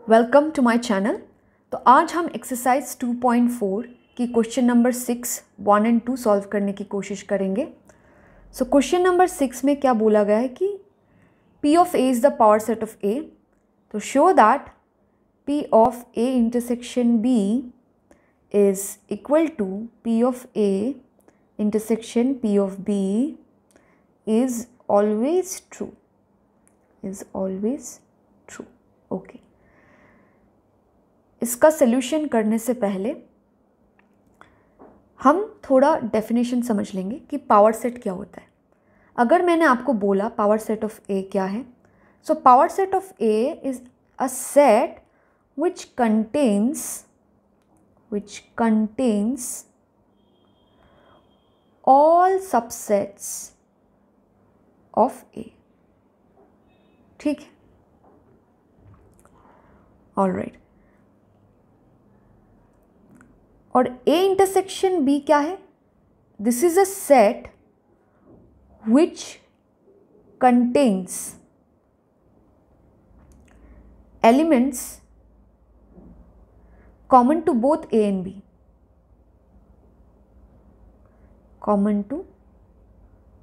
Welcome to my channel. तो आज हम एक्सरसाइज 2.4 की क्वेश्चन नंबर 6, 1 एंड 2 सॉल्व करने की कोशिश करेंगे। सो क्वेश्चन नंबर 6 में क्या बोला गया है कि P of A is the power set of A। तो show that P of A intersection B is equal to P of A intersection P of B is always true, is always true. Okay, इसका solution करने से पहले हम थोड़ा definition समझ लेंगे कि पावर सेट क्या होता है। अगर मैंने आपको बोला पावर सेट ऑफ ए क्या है, so power set of A is a set which contains all subsets of A। ठीक है, ऑल राइट। और A इंटरसेक्शन B क्या है? This is a set which contains elements common to both A and B, common to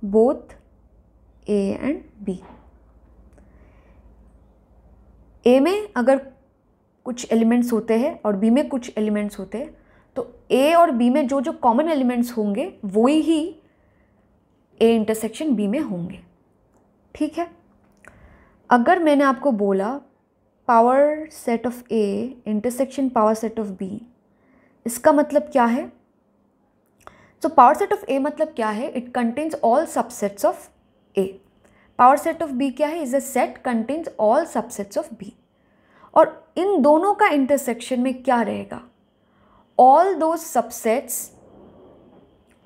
both A and B। A में अगर कुछ elements होते हैं और B में कुछ एलिमेंट्स होते हैं, तो A और B में जो जो कॉमन एलिमेंट्स होंगे वही ही A इंटरसेक्शन B में होंगे। ठीक है, अगर मैंने आपको बोला power set of A intersection power set of B, इसका मतलब क्या है? So power set of A मतलब क्या है? It contains all subsets of A। Power set of B क्या है? Is a set contains all subsets of B। और इन दोनों का इंटरसेक्शन में क्या रहेगा? all those subsets,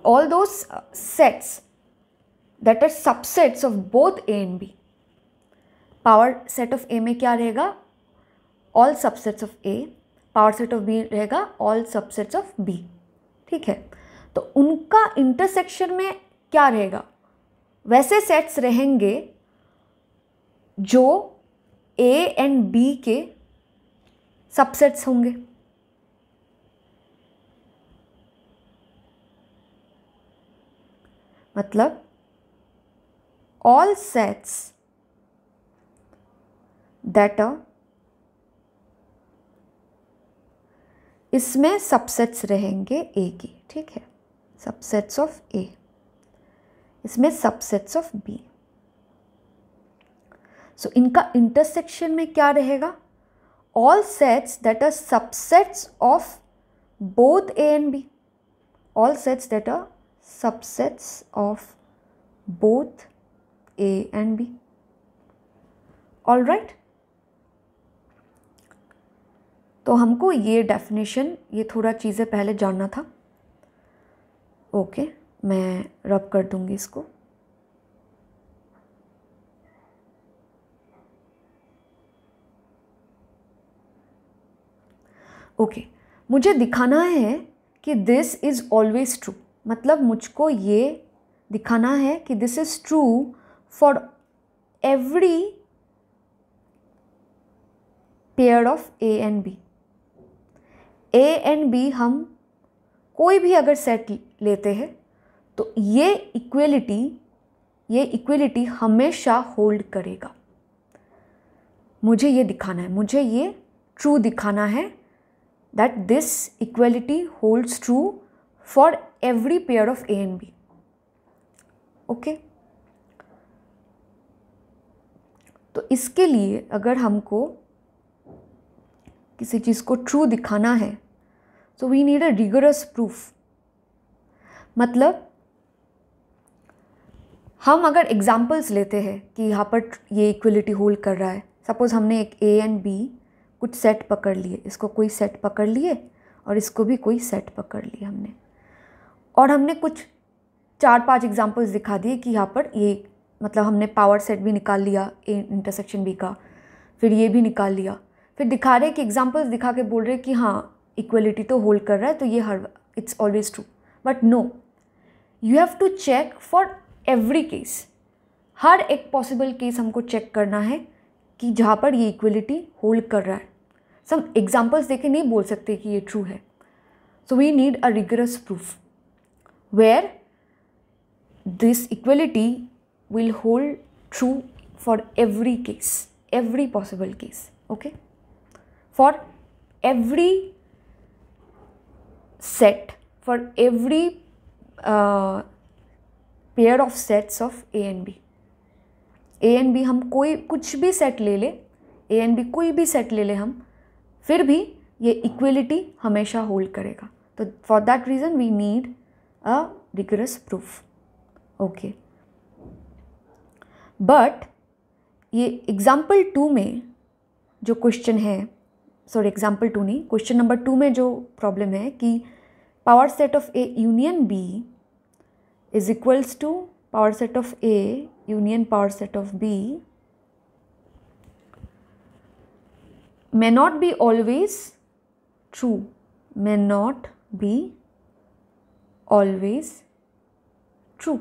all those sets that are subsets of both A and B। Power set of A में क्या रहेगा? all subsets of A। Power set of B रहेगा all subsets of B। ठीक है, तो उनका इंटरसेक्शन में क्या रहेगा? वैसे सेट्स रहेंगे जो A एंड B के सबसेट्स होंगे। मतलब all sets that are, इसमें सबसेट्स रहेंगे A की। ठीक है, सबसेट्स ऑफ A, इसमें सबसेट्स ऑफ B। सो इनका इंटरसेक्शन में क्या रहेगा? all sets that are subsets of both A and B, all sets that are subsets of both A and B। All right, तो हमको ये डेफिनेशन, ये थोड़ा चीज़ें पहले जानना था। ओके, मैं रब कर दूंगी इसको। ओके, मुझे दिखाना है कि दिस इज़ ऑलवेज ट्रू। मतलब मुझको ये दिखाना है कि this is true for every pair of A and B। A and B हम कोई भी अगर सेट लेते हैं तो ये इक्वलिटी हमेशा होल्ड करेगा। मुझे ये दिखाना है, मुझे ये ट्रू दिखाना है that this equality holds true for every pair of A and B। Okay, तो इसके लिए अगर हमको किसी चीज़ को ट्रू दिखाना है, so we need a rigorous proof। मतलब हम अगर एग्जाम्पल्स लेते हैं कि यहाँ पर ये इक्वलिटी होल्ड कर रहा है, सपोज हमने एक A एंड B कुछ सेट पकड़ लिए, इसको कोई सेट पकड़ लिए और इसको भी कोई सेट पकड़ लिए हमने, और हमने कुछ 4-5 एग्जांपल्स दिखा दिए कि यहाँ पर ये, मतलब हमने पावर सेट भी निकाल लिया A इंटरसेक्शन B का, फिर ये भी निकाल लिया, फिर दिखा रहे कि एग्जांपल्स दिखा के बोल रहे कि हाँ इक्वलिटी तो होल्ड कर रहा है, तो ये it's always true. But no, you have to check for every case. हर एक पॉसिबल केस हमको चेक करना है कि जहाँ पर ये इक्वलिटी होल्ड कर रहा है। सम एग्जाम्पल्स देके नहीं बोल सकते कि ये ट्रू है. So we need a rigorous proof where this equality will hold true for every case, every possible case. Okay, for every set, for every pair of sets of A and B. A and B हम कोई कुछ भी set ले ले, A and B कोई भी set ले ले हम, फिर भी ये इक्वलिटी हमेशा होल्ड करेगा. तो for that reason we need a rigorous proof. Okay, but ये एग्जाम्पल 2 में जो क्वेश्चन है, सॉरी एग्जाम्पल 2 नहीं, क्वेश्चन नंबर 2 में जो प्रॉब्लम है कि power set of A union B is equals to power set of A union power set of B may not be always true, may not be always true.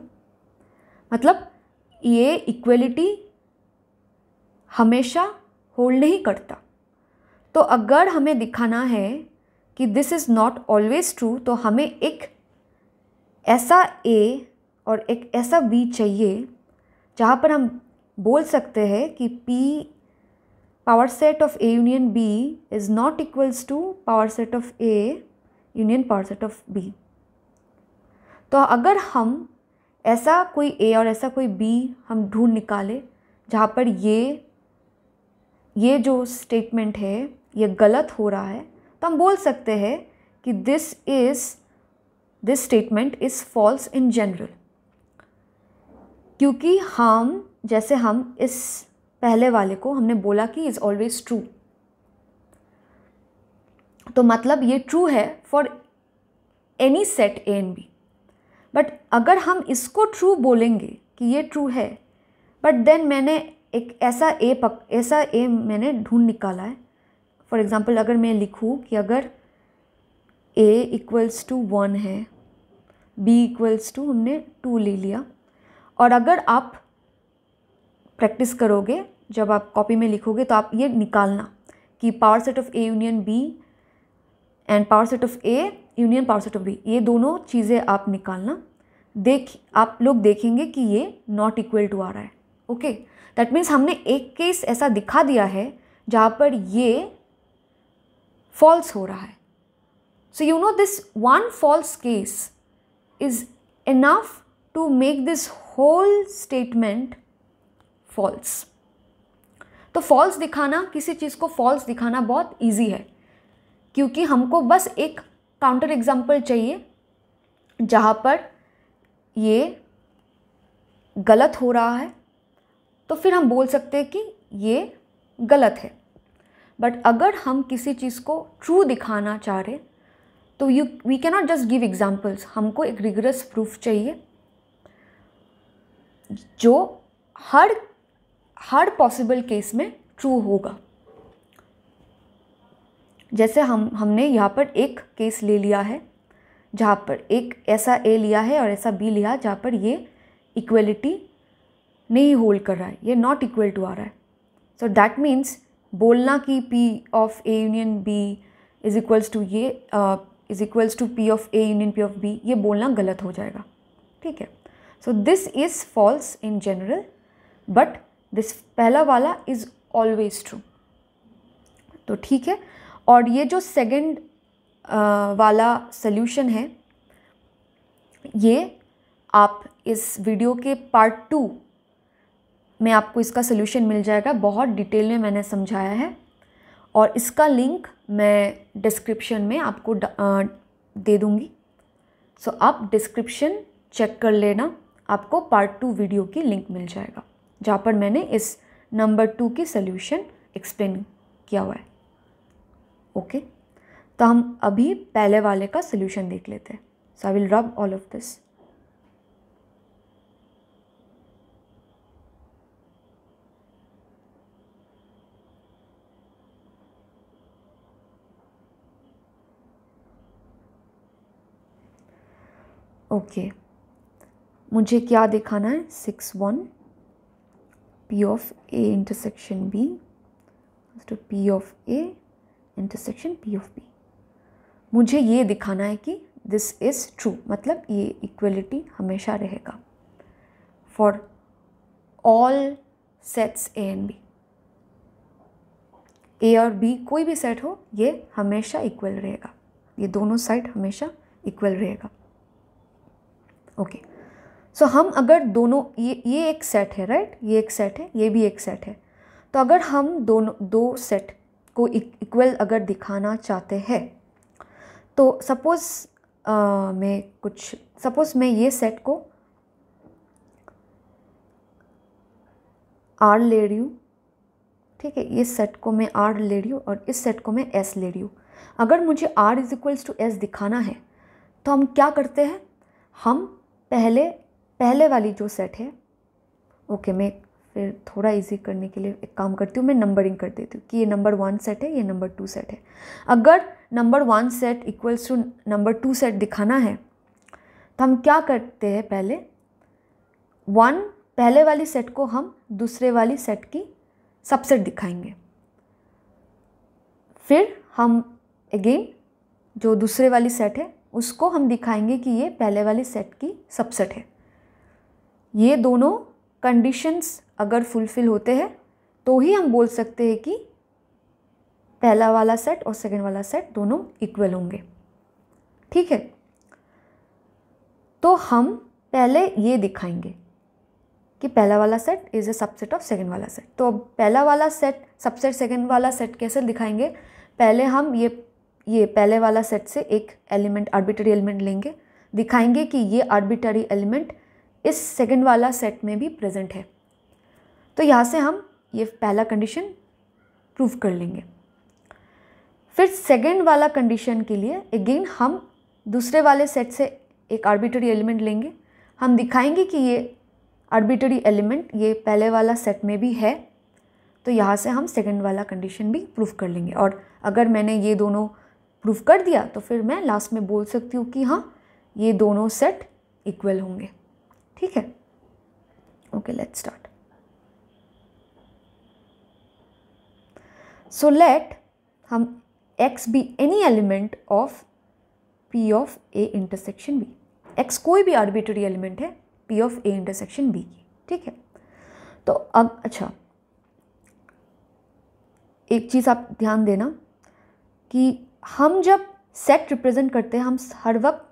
मतलब ये equality हमेशा hold नहीं करता. तो अगर हमें दिखाना है कि this is not always true, तो हमें एक ऐसा A और एक ऐसा B चाहिए जहाँ पर हम बोल सकते हैं कि P power set of A union B is not equals to power set of A union power set of B. तो अगर हम ऐसा कोई A और ऐसा कोई B हम ढूंढ निकाले जहाँ पर ये जो स्टेटमेंट है ये गलत हो रहा है, तो हम बोल सकते हैं कि this statement is false in general. क्योंकि हम इस पहले वाले को हमने बोला कि इज़ ऑलवेज ट्रू, तो मतलब ये ट्रू है for any set A and B. But अगर हम इसको ट्रू बोलेंगे कि ये ट्रू है, बट देन मैंने एक ऐसा A मैंने ढूंढ निकाला है. फॉर एग्ज़ाम्पल अगर मैं लिखूँ कि अगर A इक्वल्स टू 1 है, B इक्वल्स टू हमने 2 ले लिया, और अगर आप प्रैक्टिस करोगे, जब आप कॉपी में लिखोगे तो आप ये निकालना कि power set of A union B and power set of A union power set of B, ये दोनों चीज़ें आप निकालना. आप लोग देखेंगे कि ये नॉट इक्वल टू आ रहा है. ओके, दैट मीन्स हमने एक केस ऐसा दिखा दिया है जहाँ पर ये फॉल्स हो रहा है. So you know this one false case is enough to make this whole statement false. तो फॉल्स दिखाना, किसी चीज़ को फॉल्स दिखाना बहुत इजी है, क्योंकि हमको बस एक काउंटर एग्जाम्पल चाहिए जहाँ पर ये गलत हो रहा है, तो फिर हम बोल सकते हैं कि ये गलत है. बट अगर हम किसी चीज़ को ट्रू दिखाना चाह रहे तो we cannot just give examples. हमको एक रिगरस प्रूफ चाहिए जो हर पॉसिबल केस में ट्रू होगा. जैसे हमने यहाँ पर एक केस ले लिया है जहाँ पर एक ऐसा A लिया है और ऐसा B लिया जहाँ पर ये इक्वलिटी नहीं होल्ड कर रहा है, ये नॉट इक्वल टू आ रहा है. सो दैट मीन्स बोलना कि P of A union B is equals to P of A union P of B, ये बोलना गलत हो जाएगा. ठीक है, so this is false in general, but this पहला वाला इज़ ऑलवेज ट्रू. तो ठीक है, और ये जो सेकंड वाला सल्यूशन है, ये आप इस वीडियो के पार्ट 2 में आपको इसका सल्यूशन मिल जाएगा. बहुत डिटेल में मैंने समझाया है और इसका लिंक मैं डिस्क्रिप्शन में आपको दे दूँगी. सो आप डिस्क्रिप्शन चेक कर लेना, आपको पार्ट 2 वीडियो की लिंक मिल जाएगा जहाँ पर मैंने इस नंबर 2 की सल्यूशन एक्सप्लेन किया हुआ है. ओके, तो हम अभी पहले वाले का सल्यूशन देख लेते हैं. So I will rub all of this. Okay, मुझे क्या दिखाना है? 6(1) P of A intersection B, तो P of A intersection P of B. मुझे ये दिखाना है कि दिस इज ट्रू, मतलब ये इक्वलिटी हमेशा रहेगा for all sets A and B. A और बी कोई भी सेट हो, ये हमेशा इक्वल रहेगा, ये दोनों साइड हमेशा इक्वल रहेगा। ओके, सो हम अगर दोनों, ये एक सेट है, राइट, ये एक सेट है, ये भी एक सेट है, तो अगर हम दो सेट को इक्वल अगर दिखाना चाहते हैं, तो सपोज मैं ये सेट को R ले रही हूँ, ठीक है, इस सेट को मैं R ले रही हूँ और इस सेट को मैं S ले रही हूँ। अगर मुझे R is equals to S दिखाना है तो हम क्या करते हैं, हम पहले वाली जो सेट है, ओके, मैं फिर थोड़ा इजी करने के लिए एक काम करती हूँ, मैं नंबरिंग कर देती हूँ कि ये नंबर 1 सेट है, ये नंबर 2 सेट है। अगर number 1 set equals to number 2 set दिखाना है तो हम क्या करते हैं, पहले वाली सेट को हम दूसरे वाली सेट की सबसेट दिखाएंगे, फिर हम अगेन जो दूसरे वाली सेट है उसको हम दिखाएंगे कि ये पहले वाली सेट की सबसेट है। ये दोनों कंडीशंस अगर फुलफिल होते हैं तो ही हम बोल सकते हैं कि पहला वाला सेट और सेकंड वाला सेट दोनों इक्वल होंगे, ठीक है। तो हम पहले ये दिखाएंगे कि पहला वाला set is a subset of second वाला सेट। तो अब पहला वाला सेट सबसेट सेकंड वाला सेट कैसे दिखाएंगे, पहले हम ये पहले वाला सेट से एक एलिमेंट, आर्बिट्ररी एलिमेंट लेंगे, दिखाएंगे कि ये आर्बिट्ररी एलिमेंट इस सेकंड वाला सेट में भी प्रेजेंट है। तो यहाँ से हम ये पहला कंडीशन प्रूव कर लेंगे। फिर सेकंड वाला कंडीशन के लिए अगेन हम दूसरे वाले सेट से एक आर्बिट्ररी एलिमेंट लेंगे, हम दिखाएंगे कि ये आर्बिट्ररी एलिमेंट ये पहले वाला सेट में भी है। तो यहाँ से हम सेकंड वाला कंडीशन भी प्रूफ कर लेंगे। और अगर मैंने ये दोनों प्रूफ कर दिया तो फिर मैं लास्ट में बोल सकती हूँ कि हाँ, ये दोनों सेट इक्वल होंगे, ठीक है। Okay, let's start. So let हम x be any element of p of a intersection b। x कोई भी आर्बिट्ररी एलिमेंट है p of a intersection b की, ठीक है। तो अब अच्छा, एक चीज़ आप ध्यान देना कि हम जब सेट रिप्रेजेंट करते हैं, हम हर वक्त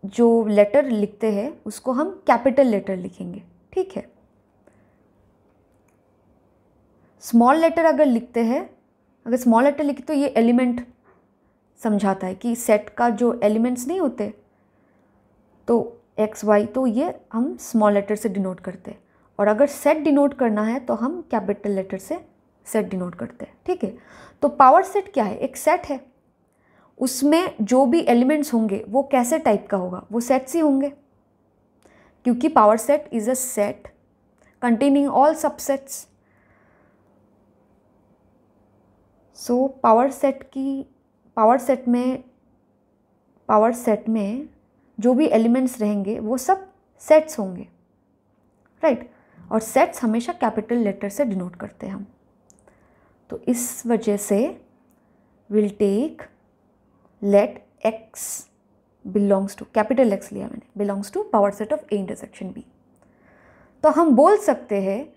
जो लेटर लिखते हैं उसको हम कैपिटल लेटर लिखेंगे, ठीक है। स्मॉल लेटर अगर लिखते हैं, अगर स्मॉल लेटर लिखे तो ये एलिमेंट समझाता है कि सेट का जो एलिमेंट्स नहीं होते तो एक्स वाई, तो ये हम स्मॉल लेटर से डिनोट करते हैं। और अगर सेट डिनोट करना है तो हम कैपिटल लेटर से सेट डिनोट करते हैं, ठीक है। तो पावर सेट क्या है, एक सेट है, उसमें जो भी एलिमेंट्स होंगे वो कैसे टाइप का होगा, वो सेट्स ही होंगे, क्योंकि power set is a set containing all subsets. So power set में जो भी एलिमेंट्स रहेंगे वो सब सेट्स होंगे, राइट। और सेट्स हमेशा कैपिटल लेटर से डिनोट करते हैं हम। तो इस वजह से will take let X belongs to, capital X लिया मैंने, belongs to power set of A intersection B. तो हम बोल सकते हैं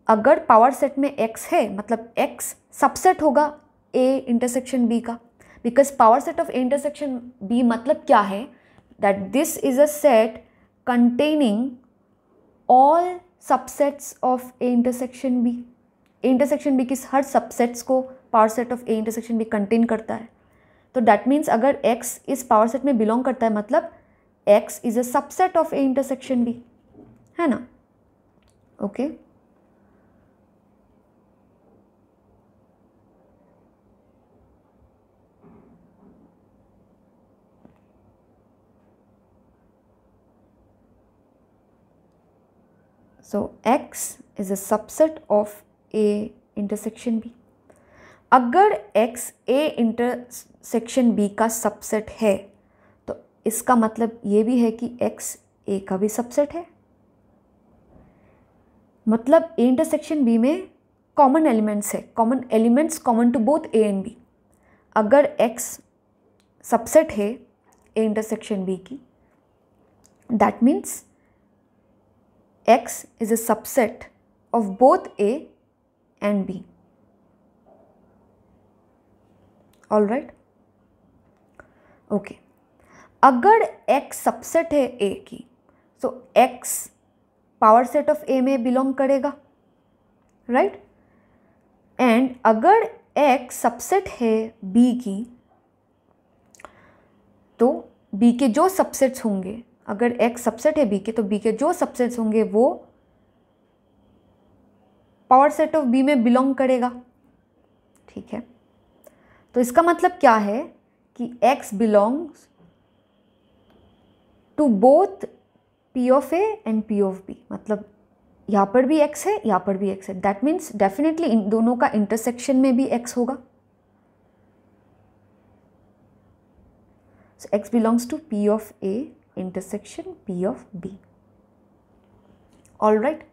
अगर पावर सेट में x है मतलब x सबसेट होगा a इंटरसेक्शन b का, because power set of a intersection b मतलब क्या है, that this is a set containing all subsets of a intersection b। a intersection b की हर सबसेट्स को power set of a intersection b contain करता है। तो that means अगर x इस पावर सेट में बिलोंग करता है मतलब x is a subset of a intersection b, है ना। Okay So X is a subset of A intersection B. अगर X A intersection B का सबसेट है तो इसका मतलब ये भी है कि X A का भी सबसेट है। मतलब A intersection B में कॉमन एलिमेंट्स है, common elements common to both A and B. अगर x सबसेट है ए इंटरसेक्शन बी की, that means x is a subset of both A and B. All right, okay. अगर x subset है a की, तो x power set of a में belong करेगा, right. And अगर x सबसेट है b की, तो b के जो सबसेट्स होंगे, अगर x सबसेट है b के, तो b के जो सबसेट्स होंगे वो पावर सेट ऑफ b में बिलोंग करेगा, ठीक है। तो इसका मतलब क्या है कि x belongs to both p of a and p of b। मतलब यहाँ पर भी x है, यहाँ पर भी x है, दैट मीन्स डेफिनेटली इन दोनों का इंटरसेक्शन में भी x होगा। So x belongs to p of a intersection p of b। All right,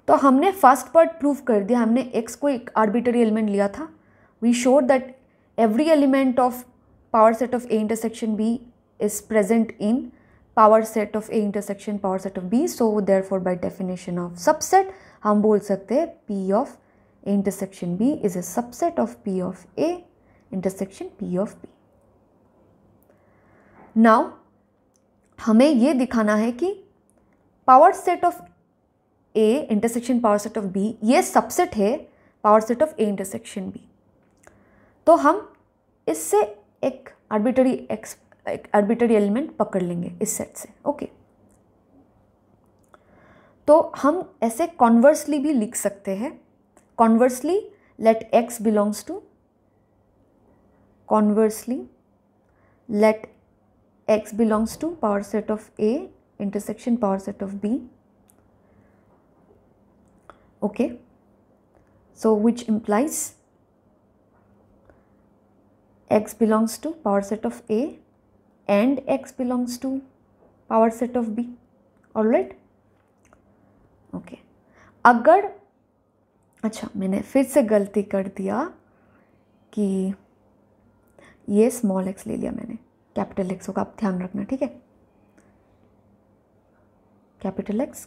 तो हमने फर्स्ट पार्ट प्रूव कर दिया। हमने x को एक आर्बिटरी एलिमेंट लिया था। We showed that every element of power set of A intersection B is present in power set of A intersection power set of B. So therefore by definition of subset हम बोल सकते हैं P of A intersection B is a subset of P of A intersection P of B. Now हमें ये दिखाना है कि power set of A intersection power set of B ये सबसेट है power set of A intersection B। तो हम इससे एक आर्बिटरी एलिमेंट पकड़ लेंगे इस सेट से, ओके। तो हम ऐसे कॉन्वर्सली भी लिख सकते हैं। Conversely let x belongs to, conversely let x belongs to power set of A intersection power set of B, okay. So which implies x belongs to power set of A and x belongs to power set of B. All right? Okay. अगर, अच्छा मैंने फिर से गलती कर दिया कि ये स्मॉल x ले लिया मैंने, कैपिटल x होगा, आप ध्यान रखना, ठीक है। Capital x,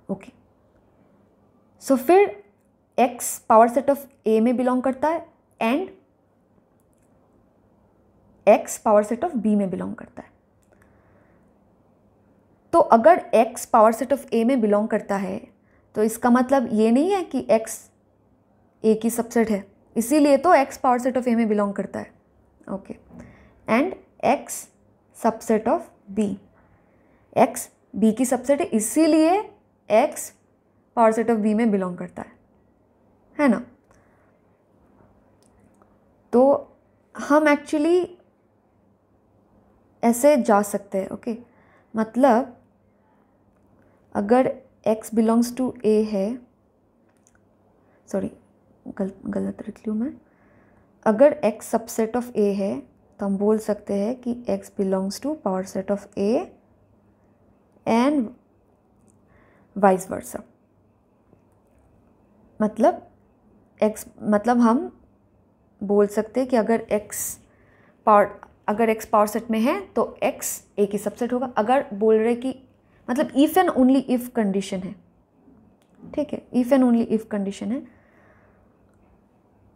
okay. सो फिर x power set of A में बिलोंग करता है and x power set of B में बिलोंग करता है। तो अगर x power set of A में बिलोंग करता है, तो इसका मतलब ये नहीं है कि x A की सबसेट है, इसीलिए तो x power set of A में बिलोंग करता है, okay. And x subset of B, x B की सबसेट है, इसीलिए x power set of B में बिलोंग करता है ना। तो हम एक्चुअली ऐसे जा सकते हैं, ओके। मतलब अगर x बिलोंग्स टू A है, सॉरी गलत लिख लूँ मैं, अगर x सबसेट ऑफ A है तो हम बोल सकते हैं कि x belongs to power set of A and vice versa. मतलब हम बोल सकते हैं कि अगर x पावर सेट में है तो x A की सबसेट होगा। अगर बोल रहे कि मतलब if and only if condition है, ठीक है, if and only if condition है।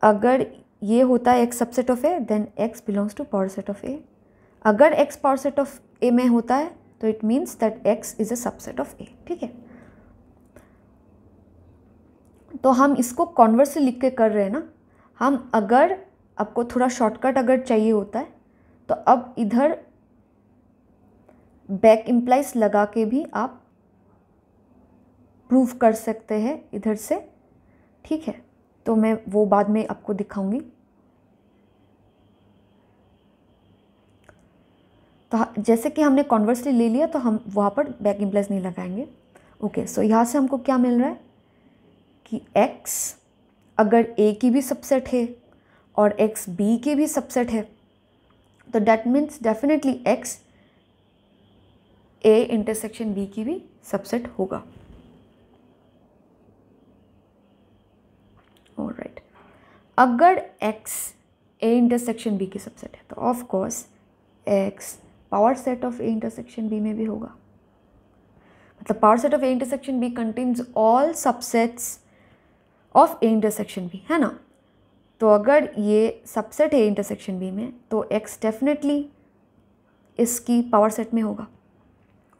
अगर ये होता है x subset of A, then x belongs to power set of A। अगर x power set of A में होता है तो it means that x is a subset of A, ठीक है। तो हम इसको कॉन्वर्सली लिख के कर रहे हैं ना। हम अगर आपको थोड़ा शॉर्टकट अगर चाहिए होता है तो अब इधर बैक इम्प्लाइज लगा के भी आप प्रूव कर सकते हैं इधर से, ठीक है। तो मैं वो बाद में आपको दिखाऊंगी। तो जैसे कि हमने कॉन्वर्सली ले लिया तो हम वहाँ पर बैक इम्प्लाइज नहीं लगाएंगे, ओके। सो यहाँ से हमको क्या मिल रहा है कि x अगर A की भी सबसेट है और x B की भी सबसेट है, तो that means definitely x A intersection B की भी सबसेट होगा। ऑलराइट, अगर x A इंटरसेक्शन B की सबसेट है तो of course x power set of A intersection B में भी होगा। मतलब power set of A intersection B contains all subsets of A intersection B, है ना। तो अगर ये सबसेट है A इंटरसेक्शन B में तो x डेफिनेटली इसकी पावर सेट में होगा।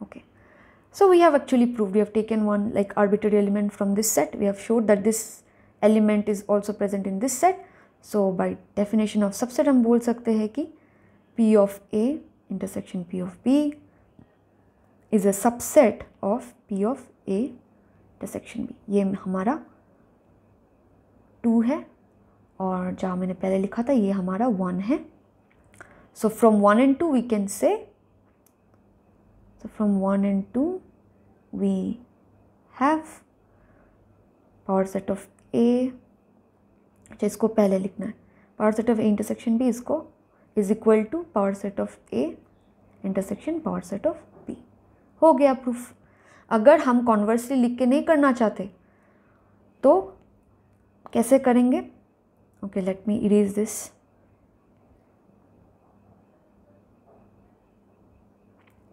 Okay, so we have actually proved, we have taken one like arbitrary element from this set, we have showed that this element is also present in this set. So by definition of subset हम बोल सकते हैं कि P of A intersection P of B is a subset of P of A intersection B। ये हमारा 2 है और जहाँ मैंने पहले लिखा था ये हमारा 1 है। So from 1 and 2 we can say, so from 1 and 2 we have power set of A, अच्छा इसको पहले लिखना है, power set of A intersection B इसको is equal to power set of A intersection power set of B। हो गया proof. अगर हम कॉन्वर्सली लिख के नहीं करना चाहते तो कैसे करेंगे? Okay, let me erase this.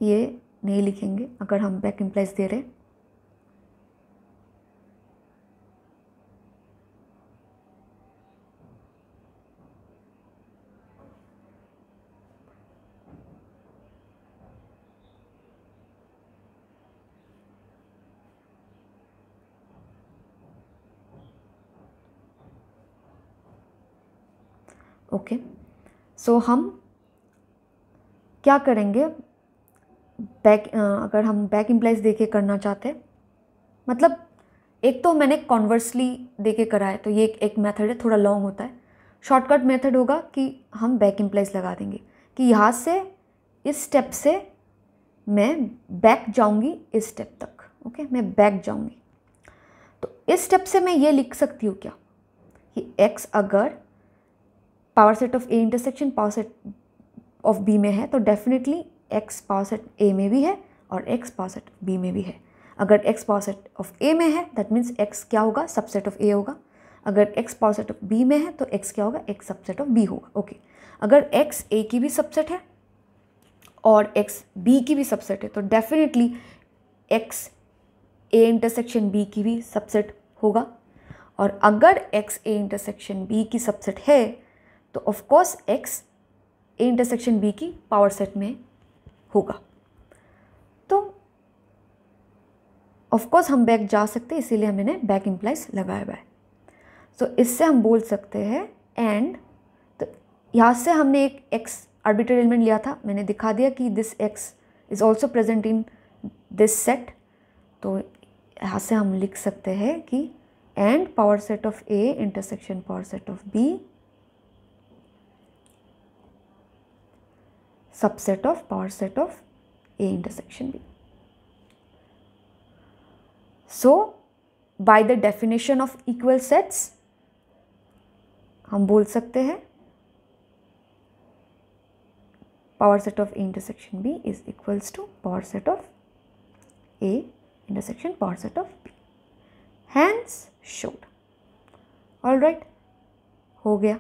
ये नहीं लिखेंगे अगर हम बैक इम्प्लाइज दे रहे। ओके, सो हम क्या करेंगे? अगर हम बैक इम्प्लाइज दे के करना चाहते हैं, मतलब एक तो मैंने कॉन्वर्सली दे के करा है तो ये एक मेथड है, थोड़ा लॉन्ग होता है। शॉर्टकट मेथड होगा कि हम बैक इम्प्लाइज लगा देंगे कि यहाँ से इस स्टेप से मैं बैक जाऊँगी इस स्टेप तक। ओके, मैं बैक जाऊँगी तो इस स्टेप से मैं ये लिख सकती हूँ क्या कि x अगर power set of A intersection power set of B में है तो definitely x power set A में भी है और x पावर सेट B में भी है। अगर x power set of A में है दैट मीन्स x क्या होगा? सबसेट ऑफ A होगा। अगर x power set of B में है तो x क्या होगा? x सबसेट ऑफ B होगा। ओके, अगर x A की भी सबसेट है और x B की भी सबसेट है तो definitely x A intersection B की भी सबसेट होगा। और अगर x A इंटरसेक्शन B की सबसेट है तो of course x A intersection B की पावर सेट में होगा। तो ऑफकोर्स हम बैक जा सकते हैं, इसीलिए मैंने बैक इम्प्लाइज लगाया हुआ है। सो इससे हम बोल सकते हैं एंड, तो यहाँ से हमने एक x आर्बिट्ररी एलिमेंट लिया था, मैंने दिखा दिया कि this x is also present in this set. तो यहाँ से हम लिख सकते हैं कि and power set of A intersection power set of B subset of power set of A intersection B। So by the definition of equal sets हम बोल सकते हैं power set of A intersection B is equals to power set of A intersection power set of B, hence showed। Alright, हो गया।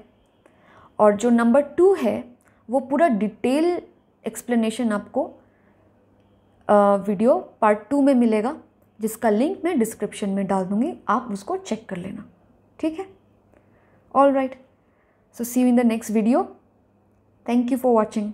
और जो number 2 है वो पूरा डिटेल एक्सप्लेनेशन आपको वीडियो पार्ट 2 में मिलेगा, जिसका लिंक मैं डिस्क्रिप्शन में डाल दूँगी, आप उसको चेक कर लेना। ठीक है, all right, so see you in the next video. Thank you for watching.